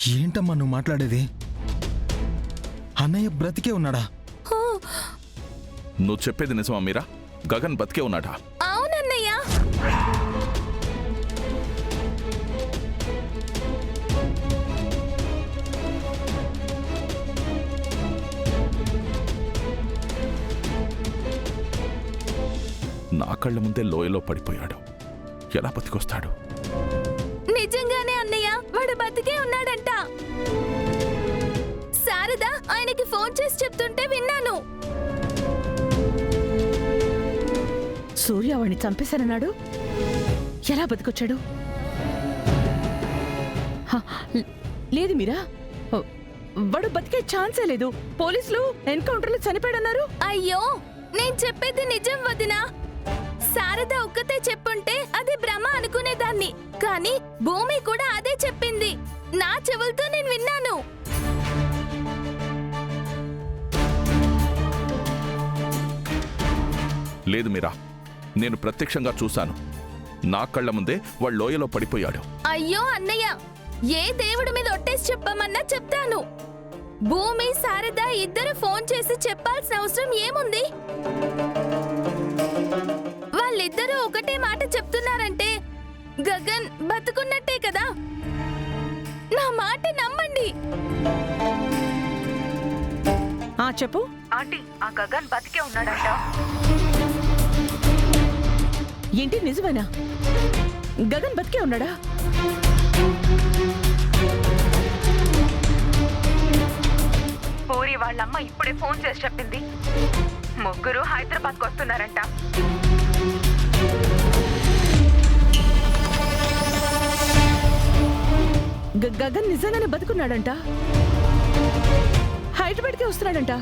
ఏంటమ్మా నువ్వు మాట్లాడేది? అన్నయ్య బ్రతికే ఉన్నాడా? నువ్వు చెప్పేది నిజమా మీరా? గగన్ బతికే ఉన్నాడా? అవునన్నయ్య. నా కళ్ళ ముందే లోయలో పడిపోయాడు. ఎలా బతికొస్తాడు? నిజంగానే అన్నయ్య, వాడు బతికే ఉన్నాడంట. శారద ఆయనకి ఫోన్ చేసి చెప్తుంటే విన్నాను. సూర్య వాడిని చంపేశానన్నాడు. ఎలా బతికొచ్చాడు? లేదు మీరా, వాడు బతికే ఛాన్సే లేదు. పోలీసులు ఎన్కౌంటర్లో చనిపోయాడన్నారు. అయ్యో, నేను చెప్పేది నిజం వదినా. శారద ఒక్కతే చెప్పుంటే అది భ్రమ అనుకునేదాన్ని, కానీ భూమి కూడా అదే చెప్పింది. నా చెవులతో నేను విన్నాను. లేదు మీరా, నేను ప్రత్యక్షంగా చూశాను. నా కళ్ళ ముందే వాడు లోయలో పడిపోయాడు. అయ్యో అన్నయ్య, ఏ దేవుడి మీద ఒట్టేసి చెప్పమన్నా చెప్తాను. భూమి శారద ఇద్దరు ఫోన్ చేసి చెప్పాల్సిన అవసరం ఏముంది? వాళ్ళిద్దరూ ఒకటే మాట చెప్తున్నారంటే గగన్ బతుకున్నట్టే కదా. నా మాట నమ్మండి. చెప్పు. ఆంటీ, ఆ గగన్ బతికే ఉన్నాడంట. ఏంటి, నిజమేనా? గగన్ బతికే ఉన్నాడా? పూరి వాళ్ళమ్మ ఇప్పుడే ఫోన్ చేసి చెప్పింది. ముగ్గురు హైదరాబాద్కి వస్తున్నారంట. గగన్ నిజంగానే బతుకున్నాడంట. హైదరాబాద్కే వస్తున్నాడంట.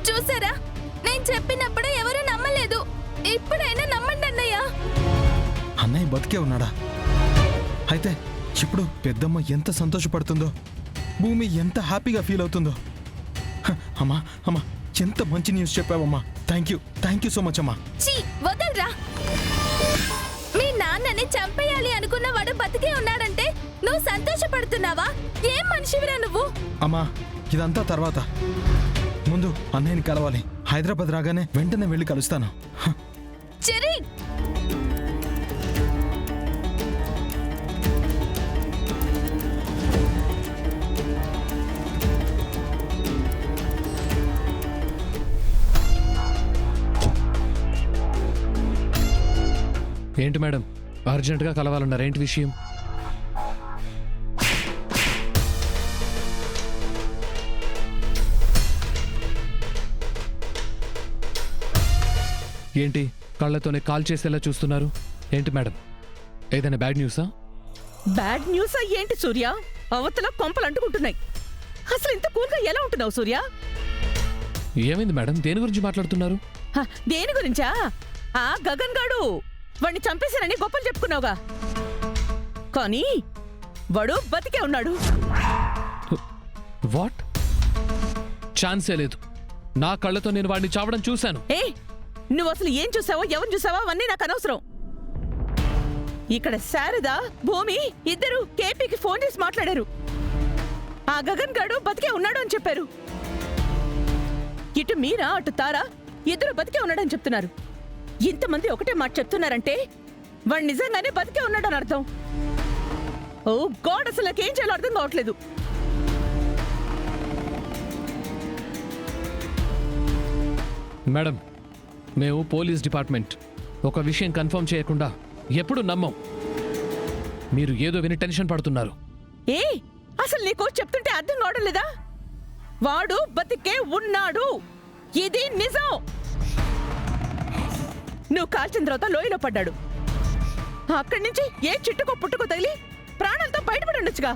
చూసారా, నేను చెప్పినప్పుడు ఎవరు నమ్మలేదు. ఇప్పుడైనా నమ్మండి అన్నయ్య. అన్నయ్య బతికే ఉన్నాడా? అయితే ఇప్పుడు పెద్దమ్మ ఎంత సంతోషపడుతుందో, భూమి ఎంత హ్యాపీగా ఫీల్ అవుతుందో. అమ్మా అమ్మా, ఎంత మంచి న్యూస్ చెప్పావమ్మా. థ్యాంక్ యూ సో మచ్ అమ్మా. చీ, వదలరా. మీ నాన్నని చంపేయాలి అనుకున్న వాడు బతికే ఉన్నాడంటే నువ్వు సంతోషపడుతున్నావా? ఏం మనిషివిరా నువ్వు? అమ్మా, ఇదంతా తర్వాత. ముందు అన్నయ్యని కలవాలి. హైదరాబాద్ రాగానే వెంటనే వెళ్ళి కలుస్తాను. చెరీ, ఏంటి మేడం, అర్జెంటుగా కలవాలన్నారు? ఏంటి విషయం? ఏంటి కళ్ళతోనే కాల్ చేసేలా చూస్తున్నారు? ఏంటి మేడం, ఏదైనా బ్యాడ్ న్యూసా? బ్యాడ్ న్యూసా ఏంటి సూర్య? అవతల కొంపలు అంటుకుంటున్నాయి. అసలు ఇంత కూల్గా ఎలా ఉంటున్నావు సూర్య? ఏమైంది మేడం, దేని గురించి మాట్లాడుతున్నారు? దేని గురించా? ఆ గగన్ గాడు వాడిని చంపేశానని గొప్పలు చెప్పుకున్నావుగా, కానీ వాడు బతికే ఉన్నాడు. వాట్? ఛాన్సే లేదు. నా కళ్ళతో నేను వాడిని చావడం చూశాను. ఏ, నువ్వు అసలు ఏం చూసావో ఎవరు చూసావో అవన్నీ నాకు అనవసరం. ఇక్కడ శారద, భూమి ఇద్దరు కేపీకి ఫోన్ చేసి మాట్లాడారు. ఆ గగన్ గాడు బతికే ఉన్నాడు అని చెప్పారు. ఇటు మీరా అటు తారా ఇద్దరు బతికే ఉన్నాడని చెప్తున్నారు. ఇంతమంది ఒకటే మాట చెప్తున్నారంటే వాడు నిజంగానే బతికే ఉన్నాడని అర్థం. ఓ గాడ్, అసలు నాకేం చేయాలో అర్థం కావట్లేదు. మేడం, మేము పోలీస్ డిపార్ట్మెంట్. ఒక విషయం కన్ఫర్మ్ చేయకుండా ఎప్పుడు నమ్మం. మీరు ఏదో విని టెన్షన్ పడుతున్నారు. ఏ, అసలు నీకు చెప్తుంటే అర్థం కావడం లేదా? వాడు బతికే ఉన్నాడు, ఇది నిజం. నువ్వు కాల్చిన తర్వాత లోయలో పడ్డాడు. అక్కడి నుంచి ఏ చిట్టుకో పుట్టుకో తగిలి ప్రాణాలతో బయటపడి ఉండొచ్చుగా.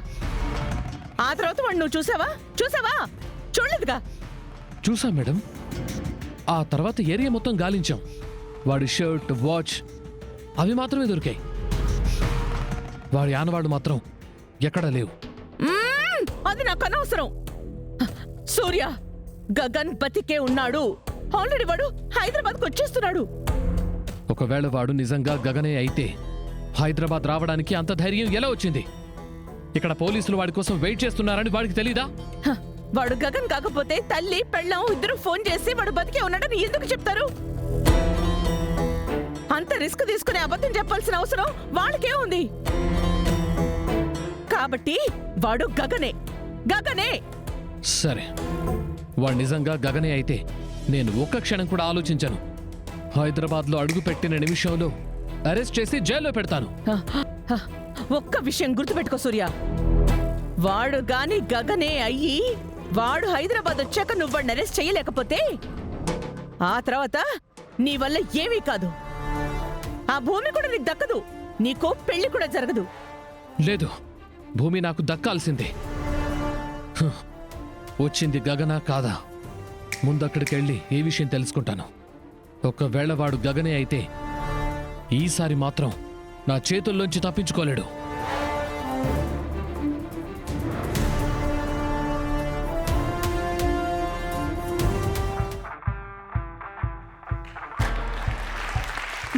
ఆ తర్వాత వాడు నువ్వు చూసావా? చూడలేదుగా. చూసాం మేడం. ఆ తర్వాత ఏరియా మొత్తం గాలించాం. వాడి షర్ట్, వాచ్ అవి మాత్రమే దొరికాయి. వాడి ఆనవాడు మాత్రం ఎక్కడా లేవు. అది నాకు అనవసరం. సూర్య, గగన్ బతికే ఉన్నాడు. ఆల్రెడీ వాడు హైదరాబాద్కు వచ్చేస్తున్నాడు. ఒకవేళ వాడు నిజంగా గగనే అయితే హైదరాబాద్ రావడానికి అంత ధైర్యం ఎలా వచ్చింది? ఇక్కడ పోలీసులు వాడి కోసం వెయిట్ చేస్తున్నారని వాడికి తెలీదా? హ, వాడు గగన్ కాకపోతే తల్లి పెళ్ళం ఇద్దరు ఫోన్ చేసి వాడు బతికే ఉన్నాడని ఎందుకు చెప్తారు? అంత రిస్క్ తీసుకునే అబద్ధం చెప్పాల్సిన అవసరం వాళ్ళకే ఉంది. కాబట్టి వాడు గగనే గగనే. సరే, వాడు నిజంగా గగనే అయితే నేను ఒక్క క్షణం కూడా ఆలోచించను. హైదరాబాద్లో అడుగు పెట్టిన నిమిషంలో అరెస్ట్ చేసి జైల్లో పెడతాను. హ, హ, ఒక్క విషయం గుర్తుపెట్టుకో సూర్య, వాడు గాని గగనే అయ్యి వాడు హైదరాబాద్ వచ్చాక నువ్వు వాడిని అరెస్ట్ చేయలేకపోతే ఆ తర్వాత నీ వల్ల ఏమీ కాదు. ఆ భూమి కూడా నీకు దక్కదు, నీకో పెళ్లి కూడా జరగదు. లేదు, భూమి నాకు దక్కాల్సిందే. హ్, వచ్చింది గగనా కాదా ముందక్కడికెళ్ళి ఏ విషయం తెలుసుకుంటాను. ఒకవేళ వాడు గగనే అయితే ఈసారి మాత్రం నా చేతుల్లోంచి తప్పించుకోలేడు.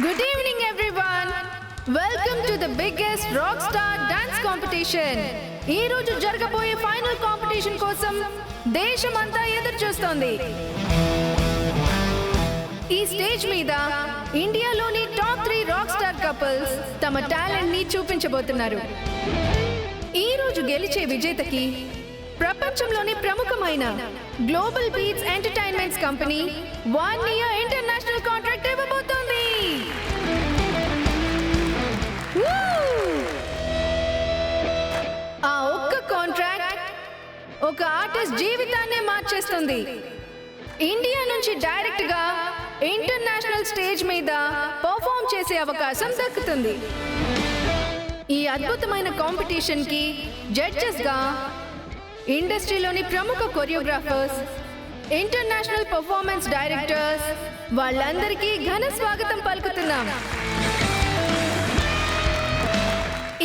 Good evening, everyone. Welcome to the biggest Rockstar Dance Competition. ఈ రోజు జరగబోయే ఫైనల్ కాంపిటీషన్ కోసం దేశమంతా ఎదురు చూస్తోంది. ఈ స్టేజ్ మీద ఇండియాలోని టాప్ 3 రాక్ స్టార్ కపుల్స్ తమ టాలెంట్ ని చూపించబోతున్నారు. ఈ రోజు గెలిచే విజేతకి ప్రపంచంలోని ప్రముఖమైన Global Beats Entertainments company 1 year international contract ఇవ్వబోతోంది. ఆ ఒక్క కాంట్రాక్ట్ ఒక ఆర్టిస్ట్ జీవితాన్నే మార్చేస్తుంది. ఇండియా నుంచి డైరెక్ట్ గా ఇంటర్నేషనల్ స్టేజ్ మీద పర్ఫామ్ చేసే అవకాశం దక్కుతుంది. ఈ అద్భుతమైన కాంపిటీషన్ కి జడ్జెస్ గా ఇండస్ట్రీలోని ప్రముఖ కొరియోగ్రాఫర్స్, ఇంటర్నేషనల్ పర్ఫార్మెన్స్ డైరెక్టర్స్ వాళ్ళందరికీ ఘన స్వాగతం పలుకుతున్నాం.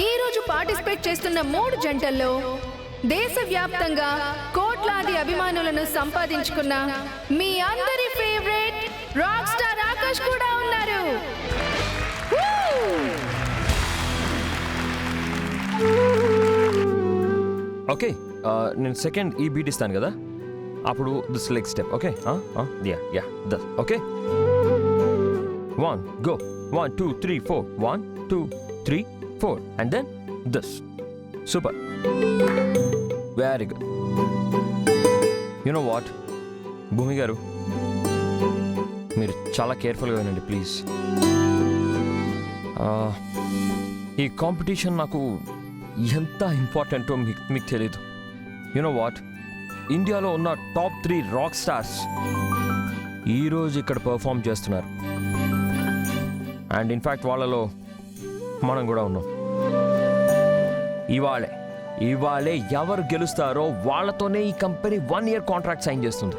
ఈ రోజు పార్టిసిపేట్ చేస్తున్న 3 జంటల్లో దేశవ్యాప్తంగా కోట్లాది అభిమానులను సంపాదించుకున్న మీ అందరి ఫేవరెట్ రాక్ స్టార్ ఆకాష్ కూడా ఉన్నారు. ఓకే, నేను సెకండ్ ఈ బీట్ ఇస్తాను కదా, అప్పుడు this leg step. Okay, yeah thus. Okay, 1 go, 1 2 3 4, 1 2 3 4 and then this. Super, very good. You know what Bhoomi గారు, మీరు చాలా కేర్ఫుల్గా వినండి ప్లీజ్. ఈ కాంపిటీషన్ నాకు ఎంత ఇంపార్టెంటో మీకు తెలీదు. యు నో వాట్, ఇండియాలో ఉన్న టాప్ 3 రాక్ స్టార్స్ ఈరోజు ఇక్కడ పర్ఫామ్ చేస్తున్నారు. అండ్ ఇన్ఫ్యాక్ట్ వాళ్ళలో మనం కూడా ఉన్నాం. ఇవాళే ఎవరు గెలుస్తారో వాళ్ళతోనే ఈ కంపెనీ 1 year కాంట్రాక్ట్ సైన్ చేస్తుంది.